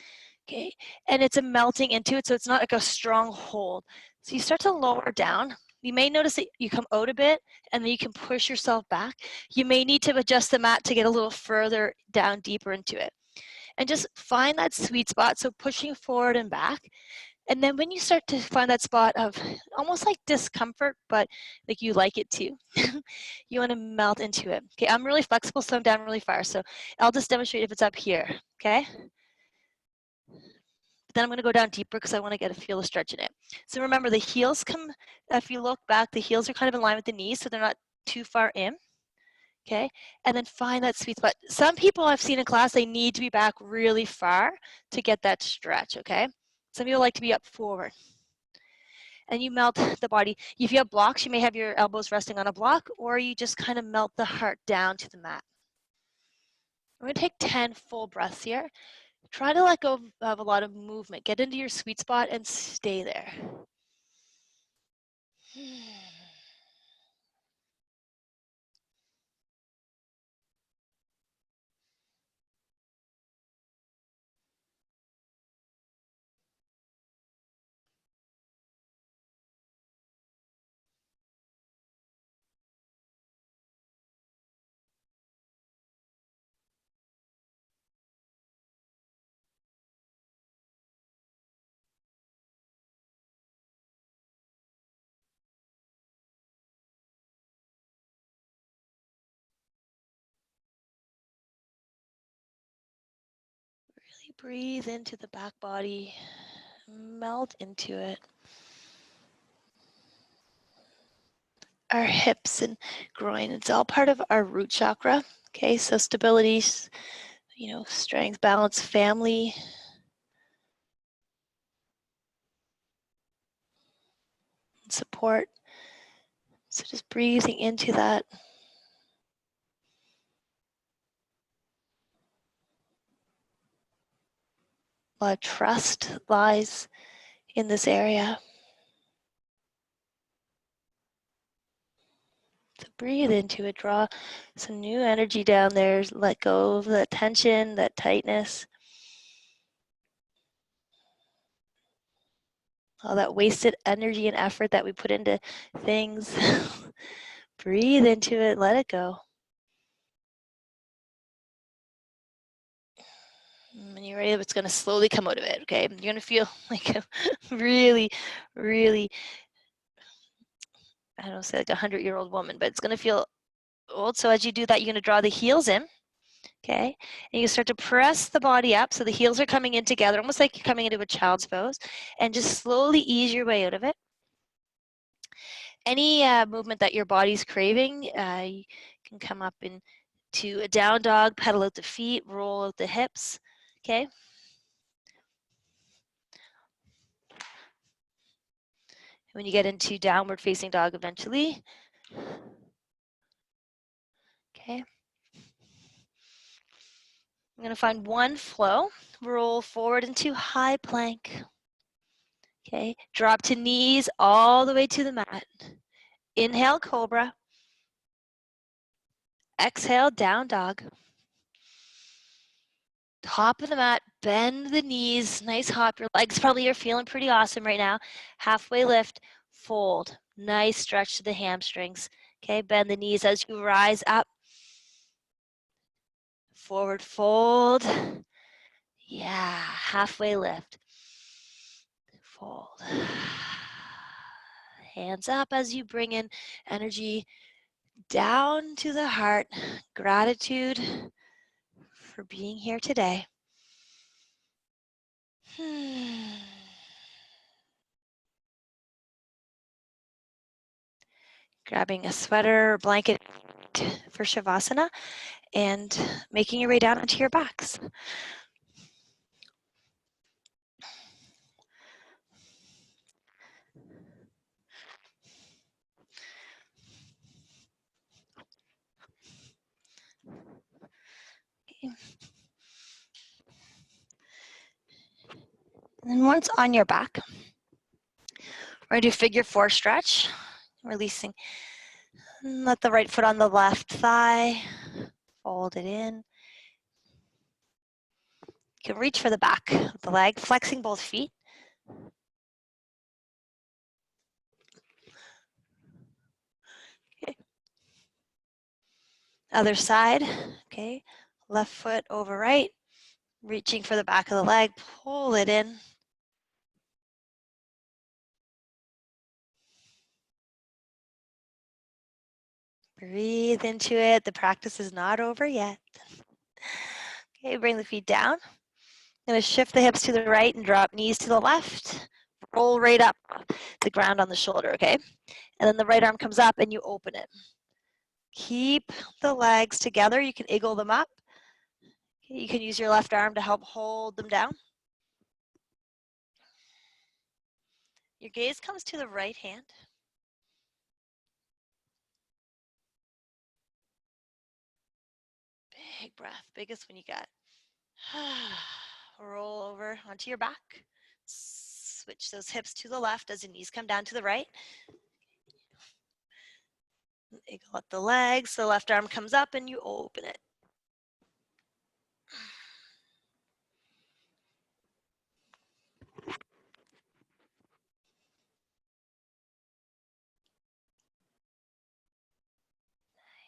Okay, and it's a melting into it, so it's not like a strong hold. So you start to lower down. You may notice that you come out a bit and then you can push yourself back. You may need to adjust the mat to get a little further down, deeper into it. And just find that sweet spot, so pushing forward and back. And then when you start to find that spot of almost like discomfort, but like you like it too, you want to melt into it. Okay, I'm really flexible, so I'm down really far. So I'll just demonstrate if it's up here, okay? Then I'm going to go down deeper because I want to get a feel of stretch in it. So remember, the heels come, if you look back, the heels are kind of in line with the knees, so they're not too far in. Okay, and then find that sweet spot. Some people I've seen in class, they need to be back really far to get that stretch, okay? Some people like to be up forward. And you melt the body. If you have blocks, you may have your elbows resting on a block, or you just kind of melt the heart down to the mat. We're going to take 10 full breaths here. Try to let go of a lot of movement. Get into your sweet spot and stay there. Really breathe into the back body. Melt into it. Our hips and groin, it's all part of our root chakra. Okay, so stability, strength, balance, family. Support. So just breathing into that. A lot of trust lies in this area. So breathe into it, draw some new energy down there, let go of that tension, that tightness. All that wasted energy and effort that we put into things. Breathe into it, let it go. When you're ready, it's going to slowly come out of it, okay? You're going to feel like a really, really, I don't say like a 100-year-old woman, but it's going to feel old. So as you do that, you're going to draw the heels in, okay? And you start to press the body up so the heels are coming in together, almost like you're coming into a child's pose, and just slowly ease your way out of it. Any movement that your body's craving, you can come up into a down dog, pedal out the feet, roll out the hips, okay? When you get into downward facing dog eventually, okay? I'm going to find one flow, roll forward into high plank, okay? Drop to knees all the way to the mat. Inhale, cobra. Exhale, down dog. Top of the mat, bend the knees, nice hop. Your legs probably are feeling pretty awesome right now. Halfway lift, fold. Nice stretch to the hamstrings. Okay, bend the knees as you rise up. Forward fold. Yeah, halfway lift. Fold. Hands up as you bring in energy down to the heart. Gratitude for being here today. Grabbing a sweater or blanket for Shavasana and making your way down onto your backs. Okay. And then once on your back, we're going to do figure 4 stretch, releasing. Let the right foot on the left thigh, fold it in. You can reach for the back of the leg, flexing both feet. Okay. Other side, okay. Left foot over right, reaching for the back of the leg, pull it in. Breathe into it. The practice is not over yet. Okay, bring the feet down. I'm going to shift the hips to the right and drop knees to the left. Roll right up the ground on the shoulder, okay? And then the right arm comes up and you open it. Keep the legs together. You can eagle them up. Okay, you can use your left arm to help hold them down. Your gaze comes to the right hand. Big breath, biggest one you got. Roll over onto your back. Switch those hips to the left as the knees come down to the right. Wiggle up the legs, the left arm comes up and you open it.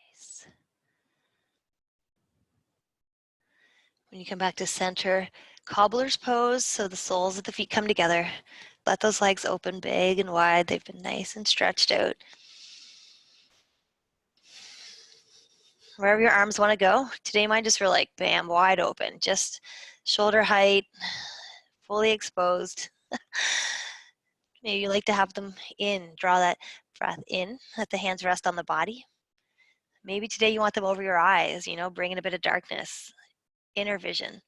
Nice. When you come back to center, cobbler's pose, so the soles of the feet come together. Let those legs open big and wide. They've been nice and stretched out. Wherever your arms want to go. Today mine just were like, bam, wide open. Just shoulder height, fully exposed. Maybe you like to have them in. Draw that breath in. Let the hands rest on the body. Maybe today you want them over your eyes, bring in a bit of darkness, inner vision.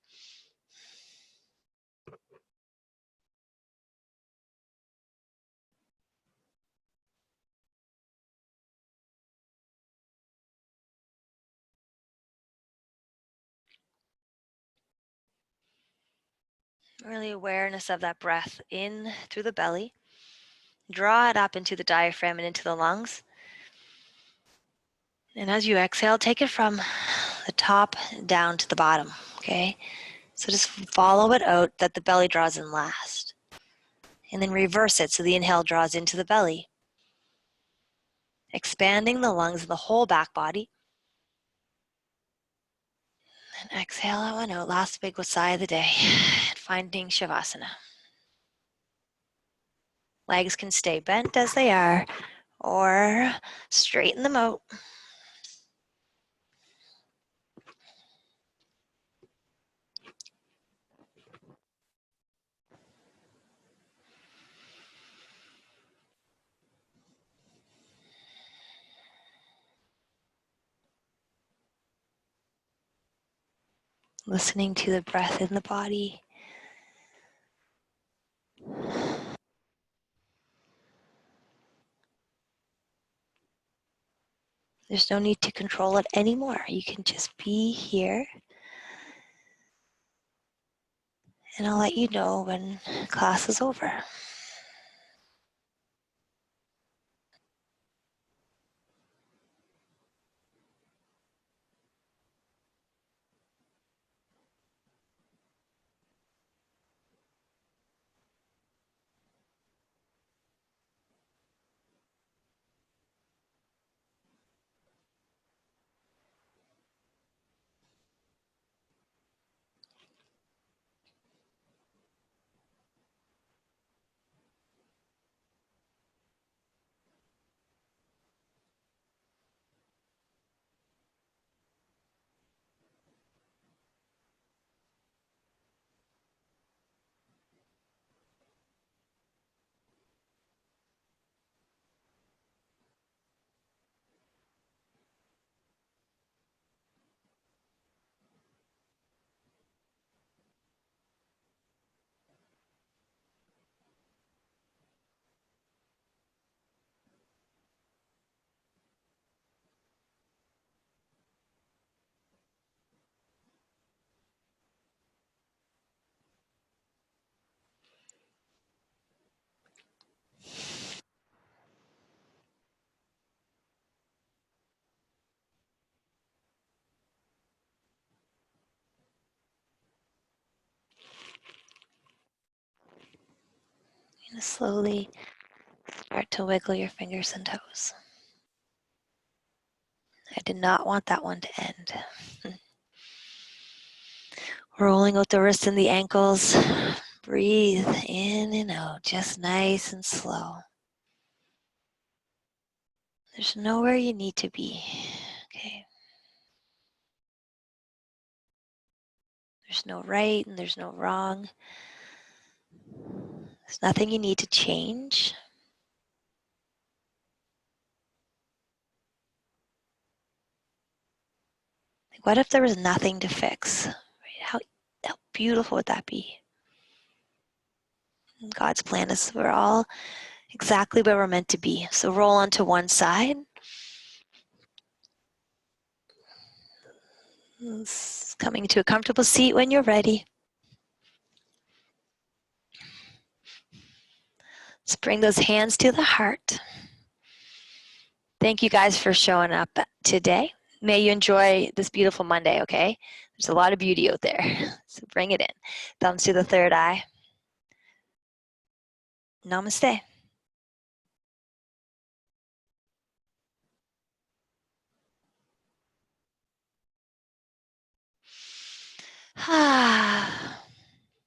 Really awareness of that breath in through the belly. Draw it up into the diaphragm and into the lungs. And as you exhale, take it from the top down to the bottom, okay? So just follow it out that the belly draws in last. And then reverse it so the inhale draws into the belly. Expanding the lungs and the whole back body. And exhale that one out. Last big sigh of the day. And finding Shavasana. Legs can stay bent as they are or straighten them out. Listening to the breath in the body. There's no need to control it anymore. You can just be here. And I'll let you know when class is over. You're going to slowly start to wiggle your fingers and toes. I did not want that one to end. Rolling out the wrists and the ankles. Breathe in and out, just nice and slow. There's nowhere you need to be, okay? There's no right and there's no wrong. There's nothing you need to change. What if there was nothing to fix? How beautiful would that be? God's plan is we're all exactly where we're meant to be. So roll onto one side. Coming to a comfortable seat when you're ready. Let's bring those hands to the heart. Thank you guys for showing up today. May you enjoy this beautiful Monday, okay? There's a lot of beauty out there, so bring it in. Thumbs to the third eye. Namaste.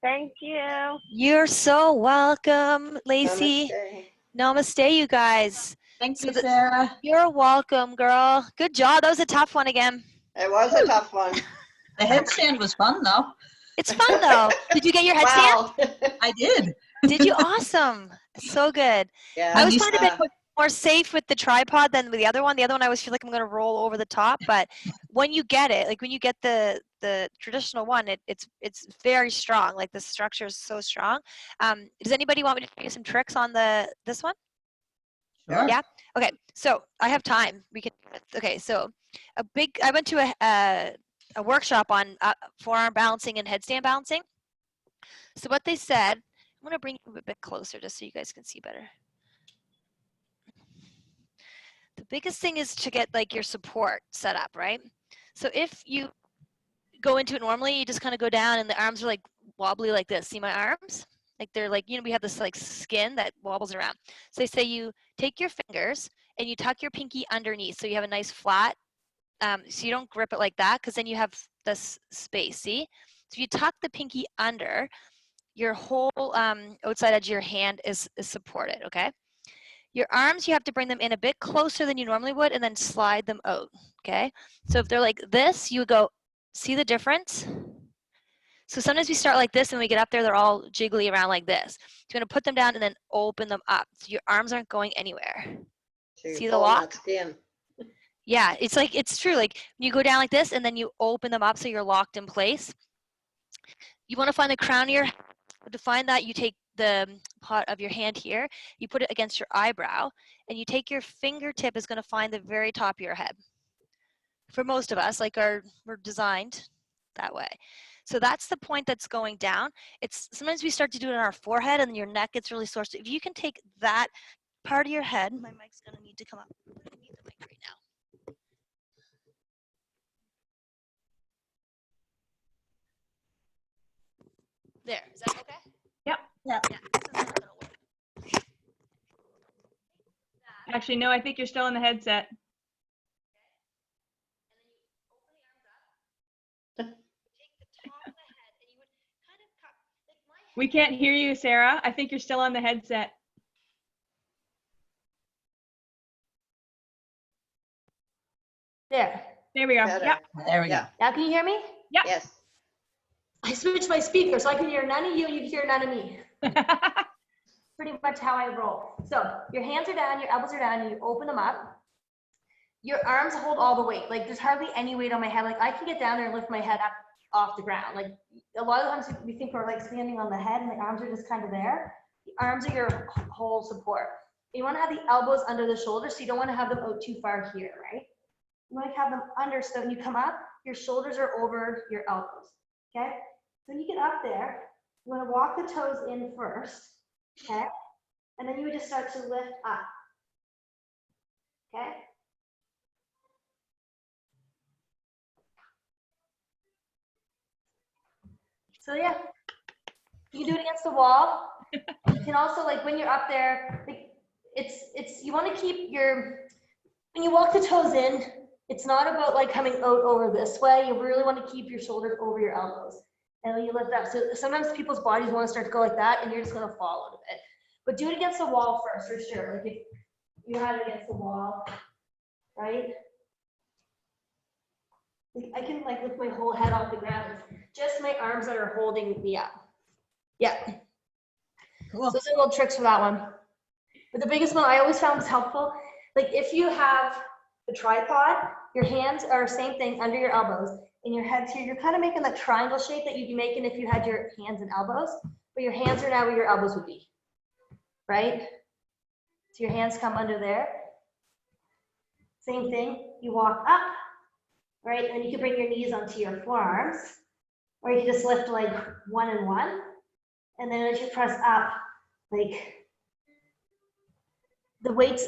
Thank you. You're so welcome, Lacey. Namaste. Namaste, you guys. Thank you, Sarah. You're welcome, girl. Good job. That was a tough one again. It was a tough one. The headstand was fun, though. It's fun, though. Did you get your headstand? Wow. I did. Did you? Awesome. So good. Yeah. I always find it a bit more safe with the tripod than with the other one. The other one I always feel like I'm going to roll over the top. But when you get it, like when you get the traditional one, it's very strong. Like the structure is so strong. Does anybody want me to show you some tricks on this one? Sure. Yeah. Okay. So I have time. We can. Okay. So I went to a workshop on forearm balancing and headstand balancing. So what they said, I'm going to bring you a bit closer just so you guys can see better. The biggest thing is to get like your support set up, right? So if you go into it normally, you just kind of go down and the arms are like wobbly like this. See my arms? Like they're like, you know, we have this like skin that wobbles around. So they say you take your fingers and you tuck your pinky underneath so you have a nice flat, so you don't grip it like that because then you have this space, see? So if you tuck the pinky under, your whole outside edge of your hand is supported, okay? Your arms, you have to bring them in a bit closer than you normally would and then slide them out, okay? So if they're like this, you would go, see the difference? So sometimes we start like this and we get up there, they're all jiggly around like this. So you're gonna put them down and then open them up. So your arms aren't going anywhere. See the lock? Yeah, it's like, it's true. Like you go down like this and then you open them up so you're locked in place. You wanna find the crown of your head. To find that, you take the pot of your hand here, you put it against your eyebrow, and you take your fingertip is gonna find the very top of your head. For most of us, like we're designed that way. So that's the point that's going down. It's sometimes we start to do it on our forehead and your neck gets really sore. So if you can take that part of your head, my mic's gonna need to come up. I don't need the mic right now. There, is that okay? Yep. Yeah. Yeah, this is not gonna work. Actually, no, I think you're still in the headset. We can't hear you, Sarah. I think you're still on the headset. There. There we go. Better. Yep. There we Yeah. go. Now can you hear me? Yep. Yes. I switched my speaker so I can hear none of you, you hear none of me. Pretty much how I roll. So your hands are down, your elbows are down, and you open them up. Your arms hold all the weight. Like there's hardly any weight on my head. Like I can get down there and lift my head up off the ground. Like a lot of times we think we're like standing on the head and the arms are just kind of there. The arms are your whole support. You want to have the elbows under the shoulders, so you don't want to have them out too far here, right? You want to have them under so when you come up, your shoulders are over your elbows, okay? So when you get up there, you want to walk the toes in first, okay? And then you would just start to lift up, okay? So yeah, you can do it against the wall. You can also, like when you're up there, like, it's you want to keep your, when you walk the toes in, it's not about like coming out over this way. You really want to keep your shoulders over your elbows. And when you lift up, so sometimes people's bodies want to start to go like that and you're just going to fall out of it. But do it against the wall first, for sure. Like if you had it against the wall, right? Like I can like lift my whole head off the ground. It's just my arms that are holding me up. Yeah. Cool. So those are little tricks for that one. But the biggest one I always found was helpful. Like if you have the tripod, your hands are same thing under your elbows and your head's here. You're kind of making that triangle shape that you'd be making if you had your hands and elbows, but your hands are now where your elbows would be, right? So your hands come under there. Same thing, you walk up right? And then you can bring your knees onto your forearms, or you can just lift like 1 and 1. And then as you press up, like the weight's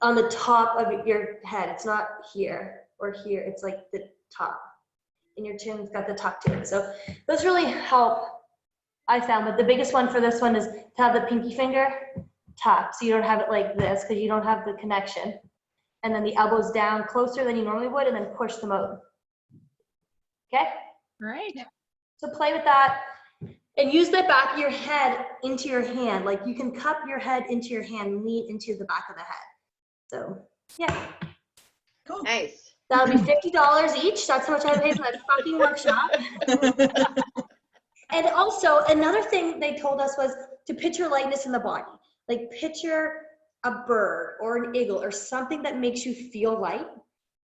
on the top of your head. It's not here or here. It's like the top. And your chin's got the tuck to it. So those really help, I found. But the biggest one for this one is to have the pinky finger tucked, so you don't have it like this because you don't have the connection. And then the elbows down closer than you normally would, and then push them out. Okay? Right. So play with that. And use the back of your head into your hand. Like you can cup your head into your hand, lean into the back of the head. So, yeah. Cool. Nice. That'll be $50 each. That's how much I paid for that fucking workshop. And also, another thing they told us was to picture lightness in the body. Like picture a bird or an eagle or something that makes you feel light.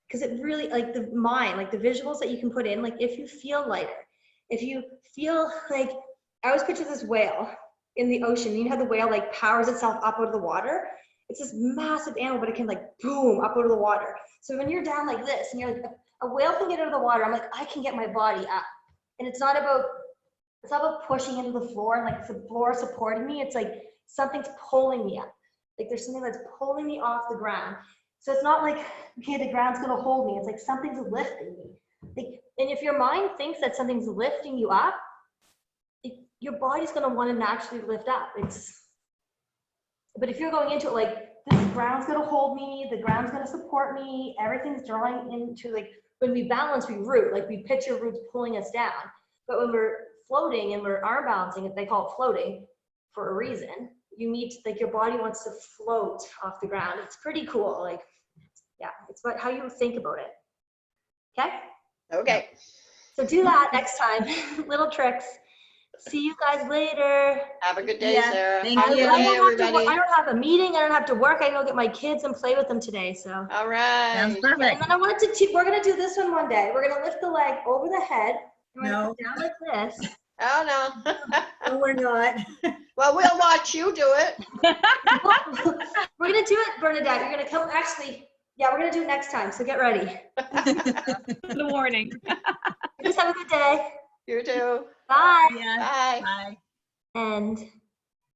Because it really, like the mind, like the visuals that you can put in, like if you feel lighter, if you feel like, I always picture this whale in the ocean. You know how the whale like powers itself up out of the water? It's this massive animal, but it can like boom up out of the water. So when you're down like this and you're like, a whale can get out of the water, I'm like, I can get my body up. And it's not about pushing into the floor and like the floor supporting me. It's like something's pulling me up. Like there's something that's pulling me off the ground. So it's not like, okay, the ground's gonna hold me. It's like something's lifting me. Like, and if your mind thinks that something's lifting you up, your body's gonna wanna naturally lift up. But if you're going into it like, this ground's gonna hold me, the ground's gonna support me, everything's drawing into like, when we balance, we root, like we picture roots pulling us down. But when we're floating and we're arm balancing, they call it floating for a reason. You need to, like your body wants to float off the ground. It's pretty cool. Like, yeah, it's about how you think about it. Okay? Okay. So do that next time. Little tricks. See you guys later. Have a good day, Yeah, Sarah. thank Have a you. good day, everybody. I don't have a meeting. I don't have to work. I can go get my kids and play with them today. So. All right. Sounds And perfect. then I wanted to, we're going to do this one day. We're going to lift the leg over the head. We're going to come down like this. Oh, no. No, we're not. Well, we'll watch you do it. We're going to do it, Bernadette. You're going to come, actually, yeah, we're going to do it next time. So get ready. The warning. Just have a good day. You too. Bye. Yeah. Bye. Bye. And